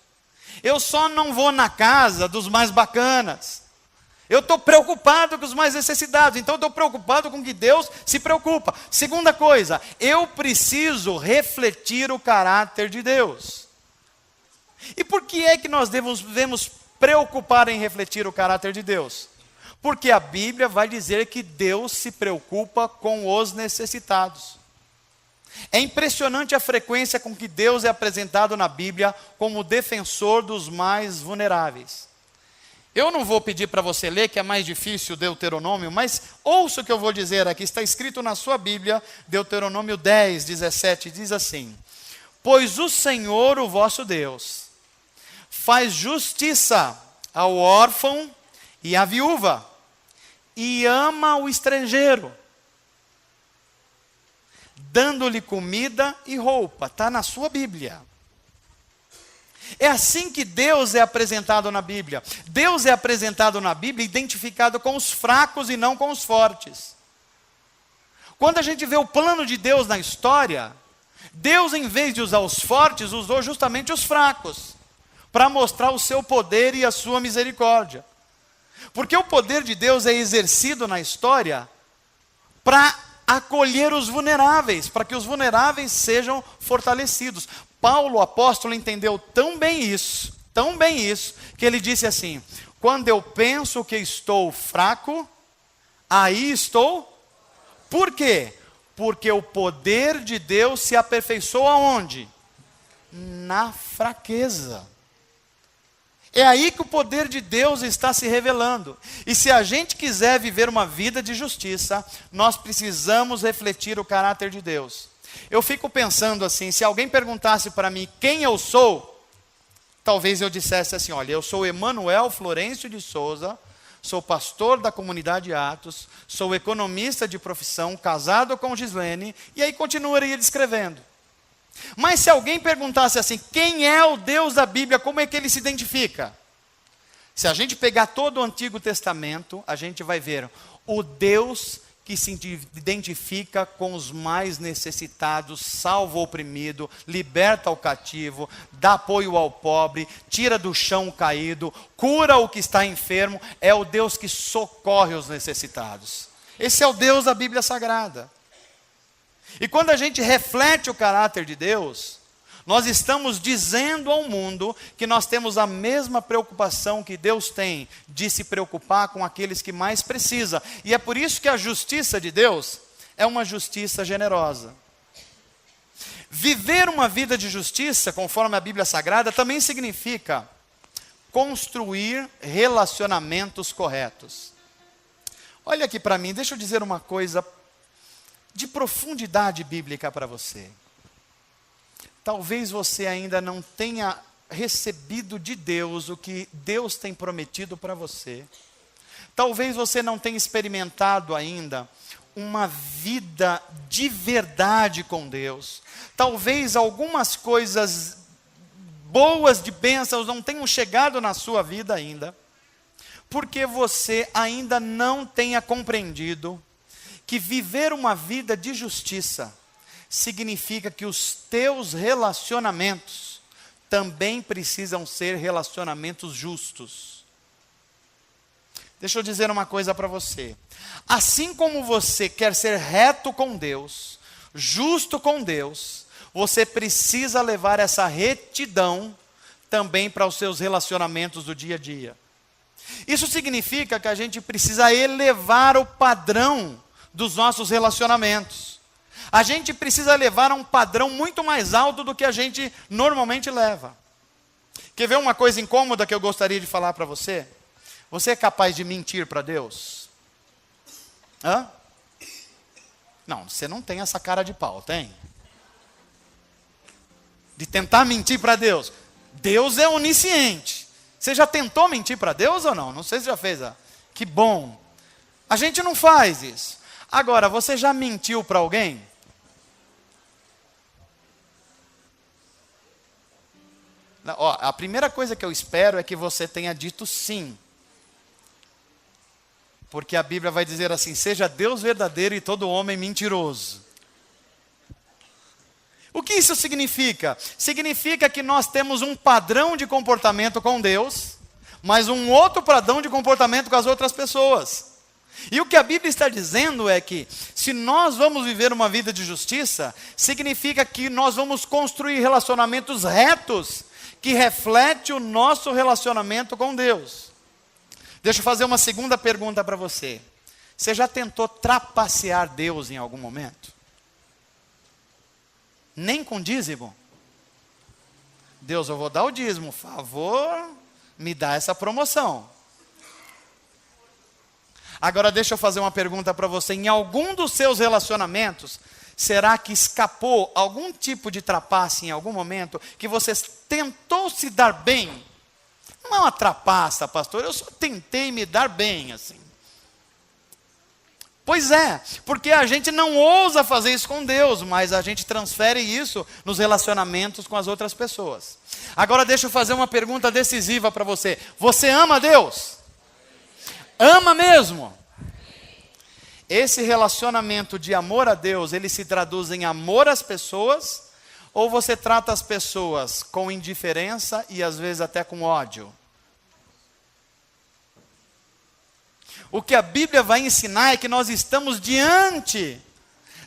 Eu só não vou na casa dos mais bacanas. Eu estou preocupado com os mais necessitados. Então eu estou preocupado com o que Deus se preocupa. Segunda coisa, eu preciso refletir o caráter de Deus. E por que é que nós devemos preocupar em refletir o caráter de Deus? Porque a Bíblia vai dizer que Deus se preocupa com os necessitados. É impressionante a frequência com que Deus é apresentado na Bíblia como defensor dos mais vulneráveis. Eu não vou pedir para você ler, que é mais difícil Deuteronômio, mas ouça o que eu vou dizer aqui. Está escrito na sua Bíblia, Deuteronômio 10, 17, diz assim: pois o Senhor, o vosso Deus, faz justiça ao órfão e à viúva, e ama o estrangeiro, dando-lhe comida e roupa. Está na sua Bíblia. É assim que Deus é apresentado na Bíblia. Deus é apresentado na Bíblia identificado com os fracos e não com os fortes. Quando a gente vê o plano de Deus na história, Deus, em vez de usar os fortes, usou justamente os fracos, para mostrar o seu poder e a sua misericórdia. Porque o poder de Deus é exercido na história para acolher os vulneráveis, para que os vulneráveis sejam fortalecidos. Paulo, o apóstolo, entendeu tão bem isso, que ele disse assim: quando eu penso que estou fraco, aí estou. Por quê? Porque o poder de Deus se aperfeiçoa aonde? Na fraqueza. É aí que o poder de Deus está se revelando. E se a gente quiser viver uma vida de justiça, nós precisamos refletir o caráter de Deus. Eu fico pensando assim, se alguém perguntasse para mim quem eu sou, talvez eu dissesse assim: olha, eu sou Emanuel Florencio de Souza, sou pastor da comunidade Atos, sou economista de profissão, casado com Gislene, e aí continuaria descrevendo. Mas se alguém perguntasse assim, quem é o Deus da Bíblia, como é que ele se identifica? Se a gente pegar todo o Antigo Testamento, a gente vai ver o Deus que se identifica com os mais necessitados, salva o oprimido, liberta o cativo, dá apoio ao pobre, tira do chão o caído, cura o que está enfermo, é o Deus que socorre os necessitados. Esse é o Deus da Bíblia Sagrada. E quando a gente reflete o caráter de Deus, nós estamos dizendo ao mundo que nós temos a mesma preocupação que Deus tem de se preocupar com aqueles que mais precisam. E é por isso que a justiça de Deus é uma justiça generosa. Viver uma vida de justiça, conforme a Bíblia Sagrada, também significa construir relacionamentos corretos. Olha aqui para mim, deixa eu dizer uma coisa de profundidade bíblica para você. Talvez você ainda não tenha recebido de Deus o que Deus tem prometido para você. Talvez você não tenha experimentado ainda uma vida de verdade com Deus. Talvez algumas coisas boas de bênçãos não tenham chegado na sua vida ainda, porque você ainda não tenha compreendido que viver uma vida de justiça significa que os teus relacionamentos também precisam ser relacionamentos justos. Deixa eu dizer uma coisa para você. Assim como você quer ser reto com Deus, justo com Deus, você precisa levar essa retidão também para os seus relacionamentos do dia a dia. Isso significa que a gente precisa elevar o padrão dos nossos relacionamentos. A gente precisa levar a um padrão muito mais alto do que a gente normalmente leva. Quer ver uma coisa incômoda que eu gostaria de falar para você? Você é capaz de mentir para Deus? Hã? Não, você não tem essa cara de pau, tem? De tentar mentir para Deus. Deus é onisciente. Você já tentou mentir para Deus ou não? Não sei se já fez. Que bom. A gente não faz isso. Agora, você já mentiu para alguém? Ó, a primeira coisa que eu espero é que você tenha dito sim. Porque a Bíblia vai dizer assim: seja Deus verdadeiro e todo homem mentiroso. O que isso significa? Significa que nós temos um padrão de comportamento com Deus, mas um outro padrão de comportamento com as outras pessoas. E o que a Bíblia está dizendo é que, se nós vamos viver uma vida de justiça, significa que nós vamos construir relacionamentos retos, que refletem o nosso relacionamento com Deus. Deixa eu fazer uma segunda pergunta para você. Você já tentou trapacear Deus em algum momento? Nem com dízimo? Deus, eu vou dar o dízimo, favor, me dá essa promoção. Agora deixa eu fazer uma pergunta para você. Em algum dos seus relacionamentos, será que escapou algum tipo de trapaça em algum momento, que você tentou se dar bem? Não é uma trapaça, pastor, eu só tentei me dar bem assim. Pois é, porque a gente não ousa fazer isso com Deus, mas a gente transfere isso nos relacionamentos com as outras pessoas. Agora deixa eu fazer uma pergunta decisiva para você. Você ama Deus? Ama mesmo? Esse relacionamento de amor a Deus, ele se traduz em amor às pessoas? Ou você trata as pessoas com indiferença e às vezes até com ódio? O que a Bíblia vai ensinar é que nós estamos diante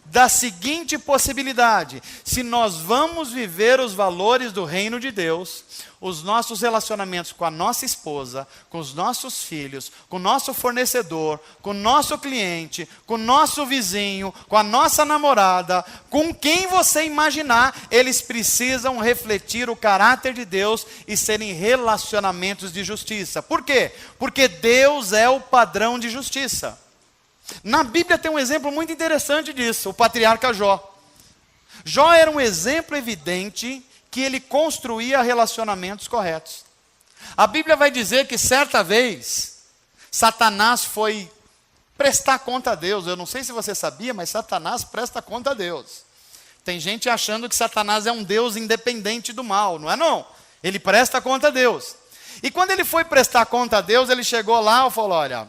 da seguinte possibilidade: se nós vamos viver os valores do reino de Deus, os nossos relacionamentos com a nossa esposa, com os nossos filhos, com o nosso fornecedor, com o nosso cliente, com o nosso vizinho, com a nossa namorada, com quem você imaginar, eles precisam refletir o caráter de Deus e serem relacionamentos de justiça. Por quê? Porque Deus é o padrão de justiça. Na Bíblia tem um exemplo muito interessante disso, o patriarca Jó. Jó era um exemplo evidente que ele construía relacionamentos corretos. A Bíblia vai dizer que certa vez, Satanás foi prestar conta a Deus. Eu não sei se você sabia, mas Satanás presta conta a Deus. Tem gente achando que Satanás é um Deus independente do mal, não é não? Ele presta conta a Deus. E quando ele foi prestar conta a Deus, ele chegou lá e falou: olha,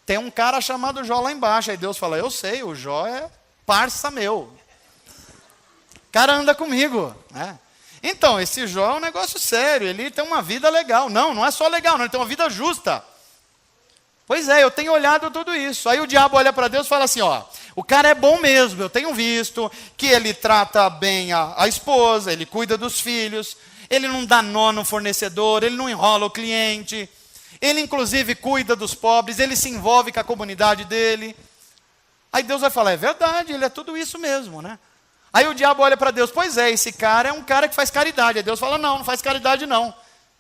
tem um cara chamado Jó lá embaixo. Aí Deus falou: eu sei, o Jó é parça meu. O cara anda comigo, né? Então, esse Jó é um negócio sério, ele tem uma vida legal. Não, não é só legal, não, ele tem uma vida justa. Pois é, eu tenho olhado tudo isso. Aí o diabo olha para Deus e fala assim: ó, o cara é bom mesmo, eu tenho visto que ele trata bem a esposa, ele cuida dos filhos, ele não dá nó no fornecedor, ele não enrola o cliente, ele inclusive cuida dos pobres, ele se envolve com a comunidade dele. Aí Deus vai falar: é verdade, ele é tudo isso mesmo, né? Aí o diabo olha para Deus: pois é, esse cara é um cara que faz caridade. Aí Deus fala: não, não faz caridade não.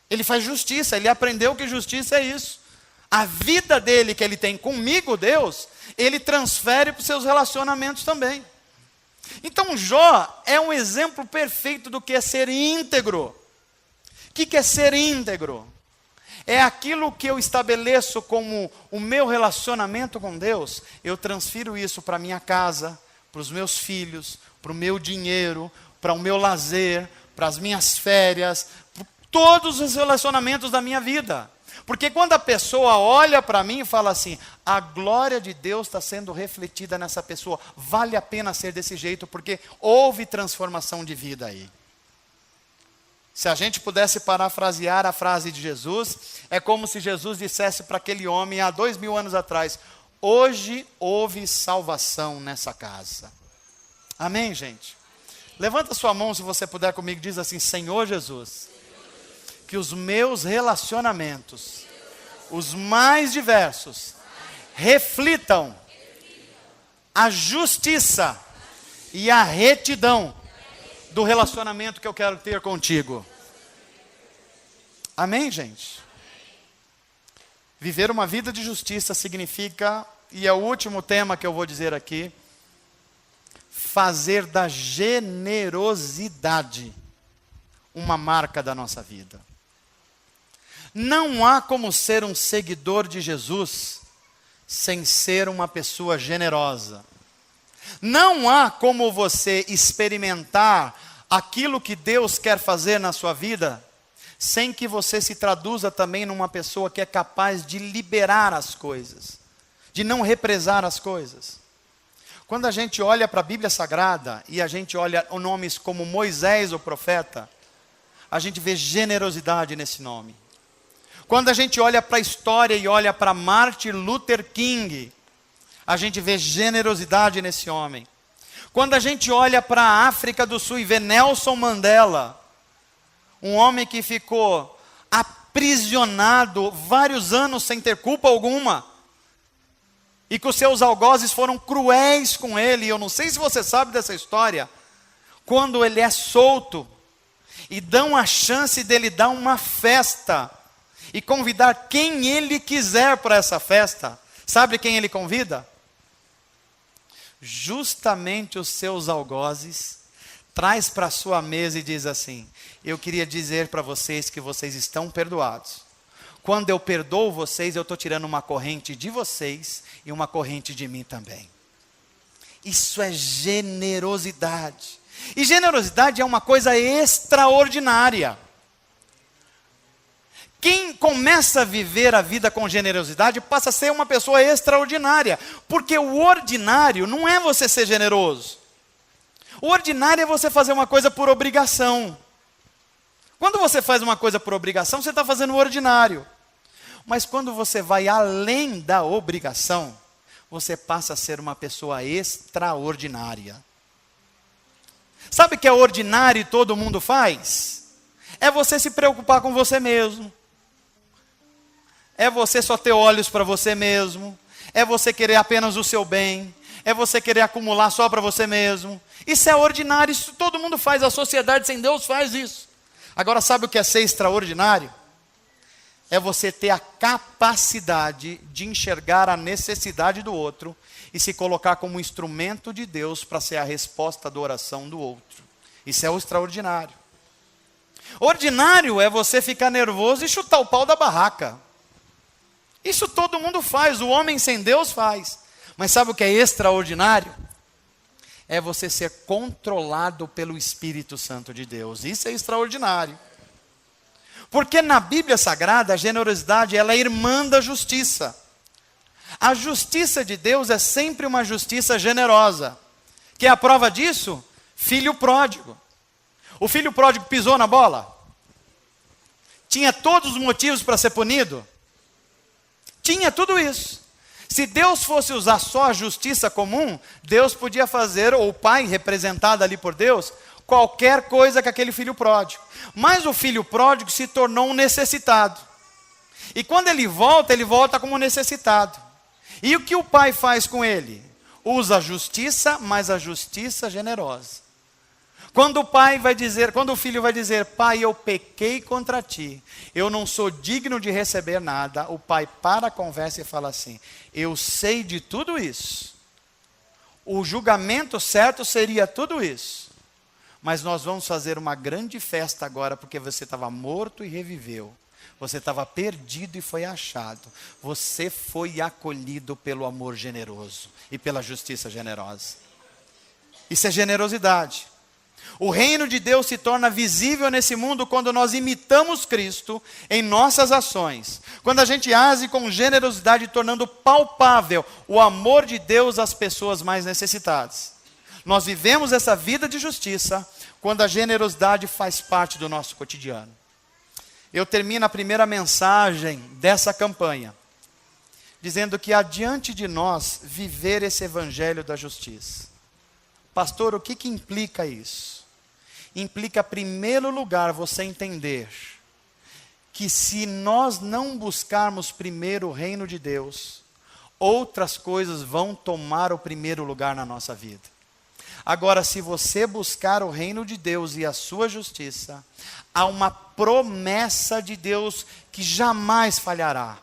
Ele faz justiça, ele aprendeu que justiça é isso. A vida dele que ele tem comigo, Deus, ele transfere para os seus relacionamentos também. Então Jó é um exemplo perfeito do que é ser íntegro. O que é ser íntegro? É aquilo que eu estabeleço como o meu relacionamento com Deus, eu transfiro isso para a minha casa, para os meus filhos, para o meu dinheiro, para o meu lazer, para as minhas férias, para todos os relacionamentos da minha vida. Porque quando a pessoa olha para mim e fala assim: a glória de Deus está sendo refletida nessa pessoa, vale a pena ser desse jeito, porque houve transformação de vida aí. Se a gente pudesse parafrasear a frase de Jesus, é como se Jesus dissesse para aquele homem há 2000 anos atrás: hoje houve salvação nessa casa. Amém, gente? Levanta sua mão se você puder comigo, diz assim: Senhor Jesus, que os meus relacionamentos, os mais diversos, reflitam a justiça e a retidão do relacionamento que eu quero ter contigo. Amém, gente? Viver uma vida de justiça significa, e é o último tema que eu vou dizer aqui, fazer da generosidade uma marca da nossa vida. Não há como ser um seguidor de Jesus sem ser uma pessoa generosa. Não há como você experimentar aquilo que Deus quer fazer na sua vida sem que você se traduza também numa pessoa que é capaz de liberar as coisas, de não represar as coisas. Quando a gente olha para a Bíblia Sagrada e a gente olha nomes como Moisés, o profeta, a gente vê generosidade nesse nome. Quando a gente olha para a história e olha para Martin Luther King, a gente vê generosidade nesse homem. Quando a gente olha para a África do Sul e vê Nelson Mandela, um homem que ficou aprisionado vários anos sem ter culpa alguma, e que os seus algozes foram cruéis com ele. Eu não sei se você sabe dessa história. Quando ele é solto e dão a chance dele dar uma festa e convidar quem ele quiser para essa festa, sabe quem ele convida? Justamente os seus algozes. Traz para a sua mesa e diz assim: eu queria dizer para vocês que vocês estão perdoados. Quando eu perdoo vocês, eu estou tirando uma corrente de vocês e uma corrente de mim também. Isso é generosidade. E generosidade é uma coisa extraordinária. Quem começa a viver a vida com generosidade passa a ser uma pessoa extraordinária. Porque o ordinário não é você ser generoso. O ordinário é você fazer uma coisa por obrigação. Quando você faz uma coisa por obrigação, você está fazendo o ordinário. Mas quando você vai além da obrigação, você passa a ser uma pessoa extraordinária. Sabe o que é ordinário e todo mundo faz? É você se preocupar com você mesmo. É você só ter olhos para você mesmo. É você querer apenas o seu bem. É você querer acumular só para você mesmo. Isso é ordinário, isso todo mundo faz. A sociedade sem Deus faz isso. Agora, sabe o que é ser extraordinário? É você ter a capacidade de enxergar a necessidade do outro e se colocar como instrumento de Deus para ser a resposta da oração do outro. Isso é o extraordinário. Ordinário é você ficar nervoso e chutar o pau da barraca. Isso todo mundo faz, o homem sem Deus faz. Mas sabe o que é extraordinário? É você ser controlado pelo Espírito Santo de Deus. Isso é extraordinário. Porque na Bíblia Sagrada, a generosidade ela é irmã da justiça. A justiça de Deus é sempre uma justiça generosa. Que é a prova disso? Filho pródigo. O filho pródigo pisou na bola? Tinha todos os motivos para ser punido? Tinha tudo isso. Se Deus fosse usar só a justiça comum, Deus podia fazer, ou o pai representado ali por Deus, qualquer coisa com aquele filho pródigo. Mas o filho pródigo se tornou um necessitado. E quando ele volta como necessitado. E o que o pai faz com ele? Usa a justiça, mas a justiça generosa. Quando o filho vai dizer, pai, eu pequei contra ti, eu não sou digno de receber nada, o pai para a conversa e fala assim, eu sei de tudo isso. O julgamento certo seria tudo isso. Mas nós vamos fazer uma grande festa agora, porque você estava morto e reviveu. Você estava perdido e foi achado. Você foi acolhido pelo amor generoso e pela justiça generosa. Isso é generosidade. O reino de Deus se torna visível nesse mundo quando nós imitamos Cristo em nossas ações. Quando a gente age com generosidade, tornando palpável o amor de Deus às pessoas mais necessitadas. Nós vivemos essa vida de justiça quando a generosidade faz parte do nosso cotidiano. Eu termino a primeira mensagem dessa campanha dizendo que adiante de nós viver esse evangelho da justiça. Pastor, o que implica isso? Implica, em primeiro lugar, você entender que se nós não buscarmos primeiro o reino de Deus, outras coisas vão tomar o primeiro lugar na nossa vida. Agora, se você buscar o reino de Deus e a sua justiça, há uma promessa de Deus que jamais falhará.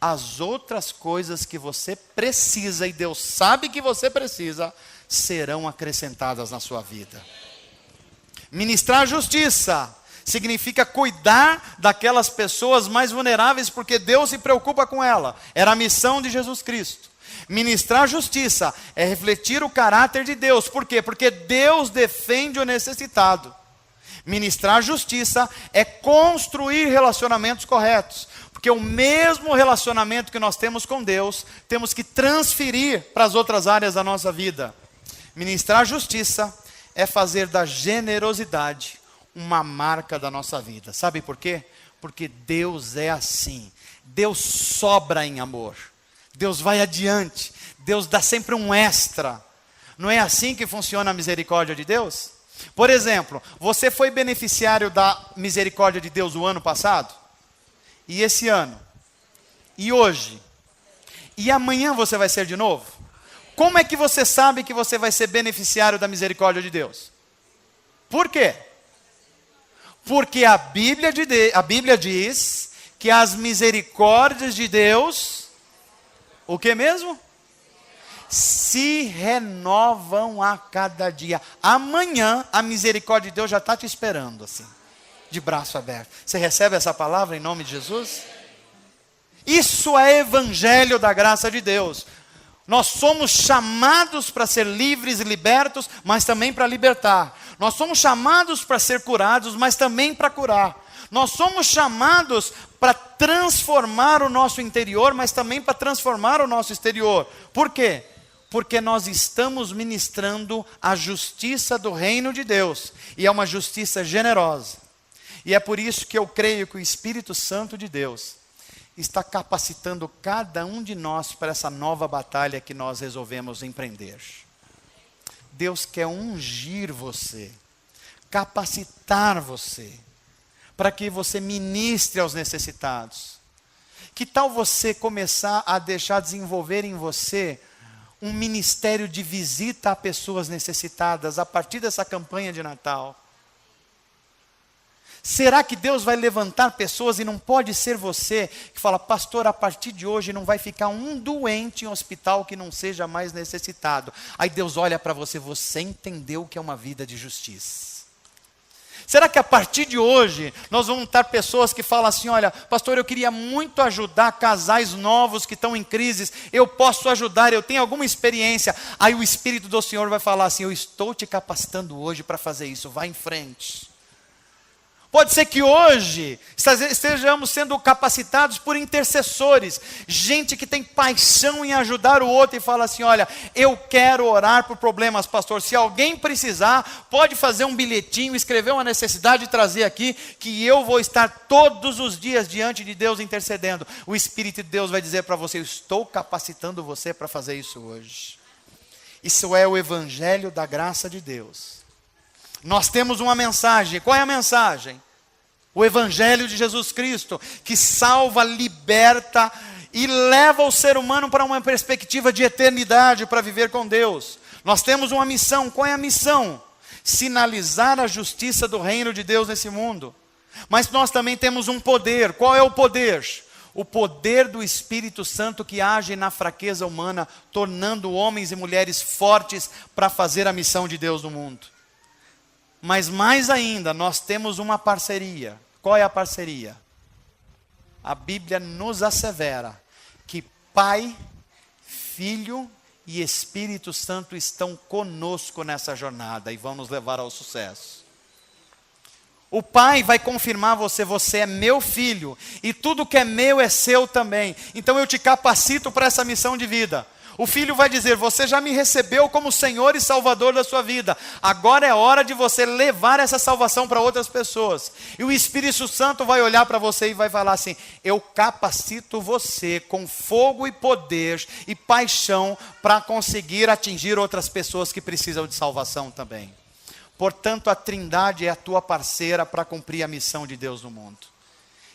As outras coisas que você precisa, e Deus sabe que você precisa, serão acrescentadas na sua vida. Ministrar justiça significa cuidar daquelas pessoas mais vulneráveis, porque Deus se preocupa com ela. Era a missão de Jesus Cristo. Ministrar justiça é refletir o caráter de Deus. Por quê? Porque Deus defende o necessitado. Ministrar justiça é construir relacionamentos corretos. Porque o mesmo relacionamento que nós temos com Deus, temos que transferir para as outras áreas da nossa vida. Ministrar justiça é fazer da generosidade uma marca da nossa vida. Sabe por quê? Porque Deus é assim. Deus sobra em amor. Deus vai adiante. Deus dá sempre um extra. Não é assim que funciona a misericórdia de Deus? Por exemplo, você foi beneficiário da misericórdia de Deus o ano passado? E esse ano? E hoje? E amanhã você vai ser de novo? Como é que você sabe que você vai ser beneficiário da misericórdia de Deus? Por quê? Porque a Bíblia diz que as misericórdias de Deus, o que mesmo? Se renovam a cada dia. Amanhã a misericórdia de Deus já está te esperando assim, de braço aberto. Você recebe essa palavra em nome de Jesus? Isso é evangelho da graça de Deus. Nós somos chamados para ser livres e libertos, mas também para libertar. Nós somos chamados para ser curados, mas também para curar. Nós somos chamados para transformar o nosso interior, mas também para transformar o nosso exterior. Por quê? Porque nós estamos ministrando a justiça do reino de Deus. E é uma justiça generosa. E é por isso que eu creio que o Espírito Santo de Deus está capacitando cada um de nós para essa nova batalha que nós resolvemos empreender. Deus quer ungir você, capacitar você, para que você ministre aos necessitados. Que tal você começar a deixar desenvolver em você um ministério de visita a pessoas necessitadas a partir dessa campanha de Natal? Será que Deus vai levantar pessoas e não pode ser você que fala, pastor, a partir de hoje não vai ficar um doente em hospital que não seja mais necessitado. Aí Deus olha para você, você entendeu o que é uma vida de justiça. Será que a partir de hoje nós vamos ter pessoas que falam assim, olha, pastor, eu queria muito ajudar casais novos que estão em crises, eu posso ajudar, eu tenho alguma experiência. Aí o Espírito do Senhor vai falar assim, eu estou te capacitando hoje para fazer isso, vai em frente. Pode ser que hoje estejamos sendo capacitados por intercessores, gente que tem paixão em ajudar o outro e fala assim, olha, eu quero orar por problemas, pastor, se alguém precisar, pode fazer um bilhetinho, escrever uma necessidade e trazer aqui, que eu vou estar todos os dias diante de Deus intercedendo. O Espírito de Deus vai dizer para você, eu estou capacitando você para fazer isso hoje. Isso é o evangelho da graça de Deus. Nós temos uma mensagem. Qual é a mensagem? O evangelho de Jesus Cristo, que salva, liberta e leva o ser humano para uma perspectiva de eternidade, para viver com Deus. Nós temos uma missão. Qual é a missão? Sinalizar a justiça do reino de Deus nesse mundo. Mas nós também temos um poder. Qual é o poder? O poder do Espírito Santo que age na fraqueza humana, tornando homens e mulheres fortes para fazer a missão de Deus no mundo. Mas mais ainda, nós temos uma parceria. Qual é a parceria? A Bíblia nos assevera que Pai, Filho e Espírito Santo estão conosco nessa jornada e vão nos levar ao sucesso. O Pai vai confirmar você, você é meu filho e tudo que é meu é seu também. Então eu te capacito para essa missão de vida. O filho vai dizer, você já me recebeu como Senhor e Salvador da sua vida. Agora é hora de você levar essa salvação para outras pessoas. E o Espírito Santo vai olhar para você e vai falar assim, eu capacito você com fogo e poder e paixão para conseguir atingir outras pessoas que precisam de salvação também. Portanto, a Trindade é a tua parceira para cumprir a missão de Deus no mundo.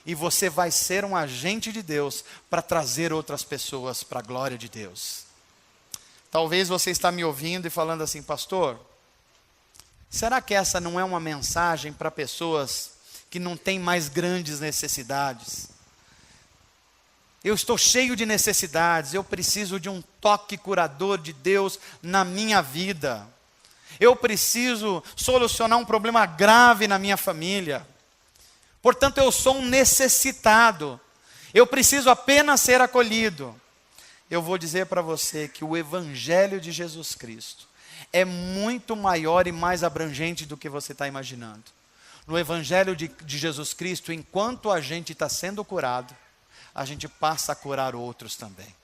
E você vai ser um agente de Deus para trazer outras pessoas para a glória de Deus. Talvez você está me ouvindo e falando assim, pastor, será que essa não é uma mensagem para pessoas que não têm mais grandes necessidades? Eu estou cheio de necessidades, eu preciso de um toque curador de Deus na minha vida. Eu preciso solucionar um problema grave na minha família. Portanto, eu sou um necessitado. Eu preciso apenas ser acolhido. Eu vou dizer para você que o evangelho de Jesus Cristo é muito maior e mais abrangente do que você está imaginando. No Evangelho de Jesus Cristo, enquanto a gente está sendo curado, a gente passa a curar outros também.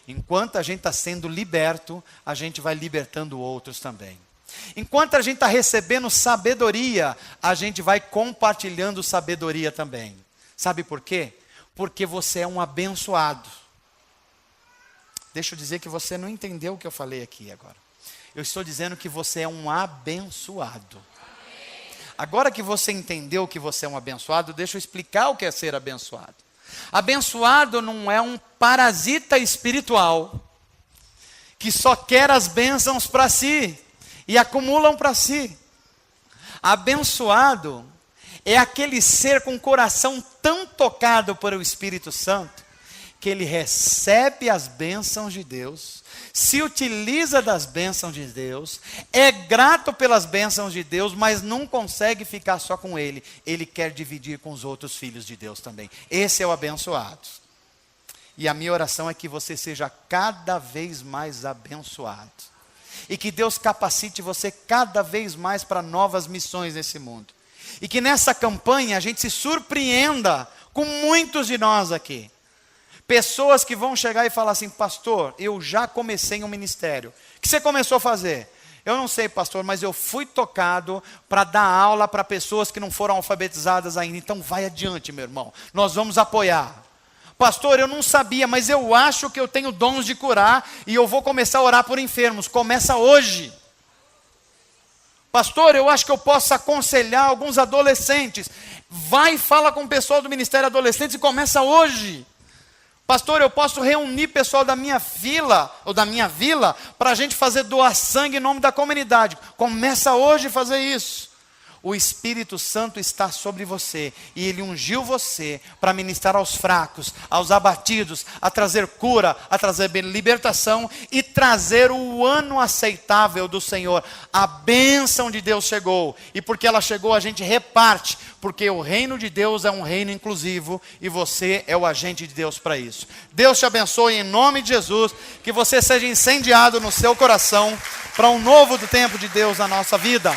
Enquanto a gente está sendo liberto, a gente vai libertando outros também. Enquanto a gente está recebendo sabedoria, a gente vai compartilhando sabedoria também. Sabe por quê? Porque você é um abençoado. Deixa eu dizer que você não entendeu o que eu falei aqui agora. Eu estou dizendo que você é um abençoado. Agora que você entendeu que você é um abençoado, deixa eu explicar o que é ser abençoado. Abençoado não é um parasita espiritual que só quer as bênçãos para si e acumulam para si. Abençoado é aquele ser com o coração tão tocado por o Espírito Santo que ele recebe as bênçãos de Deus, se utiliza das bênçãos de Deus, é grato pelas bênçãos de Deus, mas não consegue ficar só com ele. Ele quer dividir com os outros filhos de Deus também. Esse é o abençoado. E a minha oração é que você seja cada vez mais abençoado. E que Deus capacite você cada vez mais para novas missões nesse mundo. E que nessa campanha a gente se surpreenda com muitos de nós aqui. Pessoas que vão chegar e falar assim: pastor, eu já comecei um ministério. O que você começou a fazer? Eu não sei, pastor, mas eu fui tocado para dar aula para pessoas que não foram alfabetizadas ainda. Então vai adiante, meu irmão, nós vamos apoiar. Pastor, eu não sabia, mas eu acho que eu tenho dons de curar e eu vou começar a orar por enfermos. Começa hoje. Pastor, eu acho que eu posso aconselhar alguns adolescentes. Vai e fala com o pessoal do Ministério Adolescentes e começa hoje. Pastor, eu posso reunir pessoal da minha fila, ou da minha vila, para a gente fazer doar sangue em nome da comunidade. Começa hoje a fazer isso. O Espírito Santo está sobre você, e Ele ungiu você para ministrar aos fracos, aos abatidos, a trazer cura, a trazer libertação e trazer o ano aceitável do Senhor. A bênção de Deus chegou, e porque ela chegou a gente reparte, porque o reino de Deus é um reino inclusivo, e você é o agente de Deus para isso. Deus te abençoe em nome de Jesus, que você seja incendiado no seu coração para um novo tempo de Deus na nossa vida.